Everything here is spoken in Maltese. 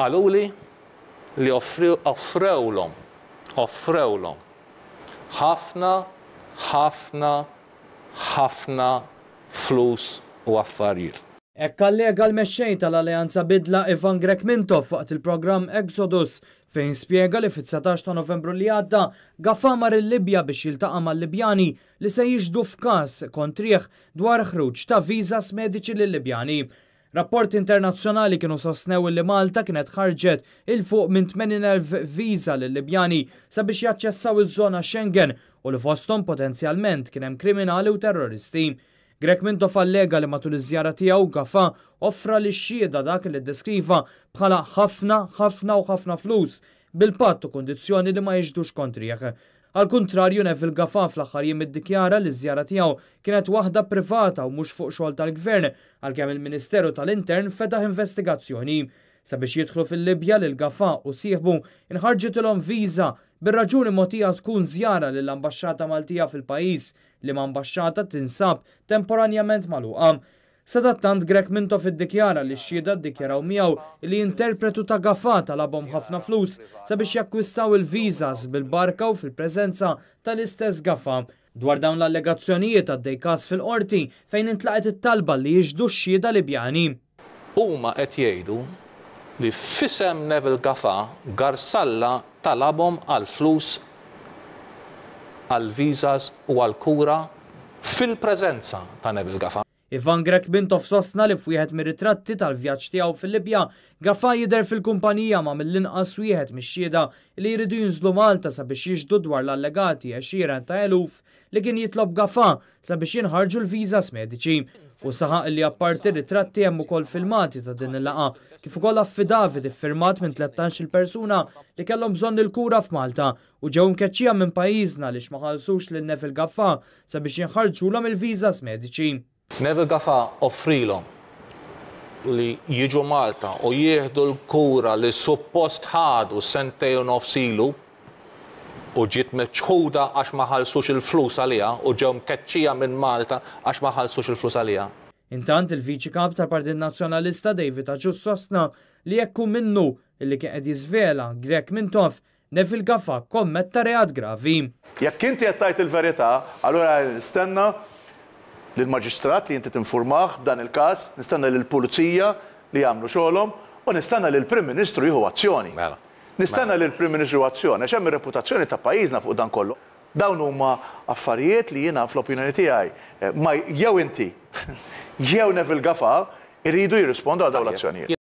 Għaluli li offrewlhom ħafna flus u affarijiet. Hekk allega l-mexxej tal-Alleanza Bidla Ivan Grekmintov waqt il-programm Exodus fejn spjega li fit-19 ta' Novembru li għadda Gafà mar il-Libja biex jiltaqa' mal-Libjani li se jiġdu f'każ kontrih dwar ħruġ ta' viżas mediċi lill-Libjani. Rapporti internazzjonali kienu sostnew li Malta kienet ħarġet il-fuq minn 80,000 viża lill-Libjani sabiex jaċċessaw iż-żona Schengen u li fosthom potenzjalment kien hemm kriminali u terroristi. Grekmintov allega li matul iż-żjara tiegħu Gafà offra lix-xhieda dak li ddeskriva bħala ħafna flus bil-patt u kundizzjoni li ma jiġdux kontrih. Al-kuntrarju Neville Gafà fl-aħħar jiem iddikjara li ż-żjara tiegħu kienet waħda privata u mhux fuq xogħol tal-Gvern għalkemm il-Ministeru tal-Intern fetaħ investigazzjoni. Sabiex jidħlu fil-Libja lil Gafà u sieħbu inħarġitilhom viża bir-raġuni mogħtija tkun żjara lill-Ambaxxata Maltija fil-pajjiż li ma' ambaxxata tinsab temporanjament magħluqa. Sadattant Grekmintov iddikjara li x-xhieda ddikjaraw miegħu li interpretu ta' Gafà talabhom ħafna flus sabiex jakkwistaw il-viżas bil-barka u fil-preżenza tal-istess Gafà. Dwar dawn l-allegazzjonijiet għaddej każ fil-qorti fejn intlaqet it-talba li jiġdu x-xhieda Libjani. Huma qed jgħidu li f'isem Neville Gafà Garsalla talabhom għal flus għal viżas u għal kura fil-preżenza ta' Neville Gafà. Ivan Grekmintov sostna li f'wieħed mir-ritratti tal-vjaġġ tiegħu fil-Libja Gafà jidher fil-kumpanija ma' mill-inqas wieħed mix-xhieda li jridu jinżlu Malta sabiex jiġdu dwar l-allegati 20,000 li kien jitlob Gafà sabiex jinħarġu l-viżas mediċi. U saħaq li apparti ritratti hemm ukoll filmati ta' din il-laqgħa kif ukoll affidavit iffirmat minn 13 persuna li kellhom bżonn il-kura f'Malta u ġew mkeċċija minn pajjiżna li ma ħallsux lil Neville Gafà sabiex jinħarġulhom il-viżas mediċi. Neville Gafà offrilhom li jiġu Malta u jieħdu l-kura li suppost ħadu sentejn u nofs ilu u ġiet meċħuda għax ma ħallsux il-flus għaliha u ġew mkeċċija minn Malta għax ma ħallsux il-flus għaliha. Intant il-Viċi Kap tal-Partit Nazzjonalista David Aġus sostna li jekk hu minnu illi kien qed jiżvela Grekmintov Neville Gafà kommetta reat gravi. Jekk inti qed tgħid il-verità, allura nistenna lill-maġistrat li inti tinfurmah b'dan il-każ, nistenna lill-Pulizija li jagħmlu xogħolhom u nistenna lill-Prim Ministru jieħu azzjoni. Nistenna lill-Prim Ministru azzjoni għax hemm ir-reputazzjoni ta' pajjiżna fuq dan kollu. Dawn huma affarijiet li jiena fl-opinjoni tiegħi ma jew inti jew Neville Gafà iridu jirrispondu għal dawn l-azzjonijiet.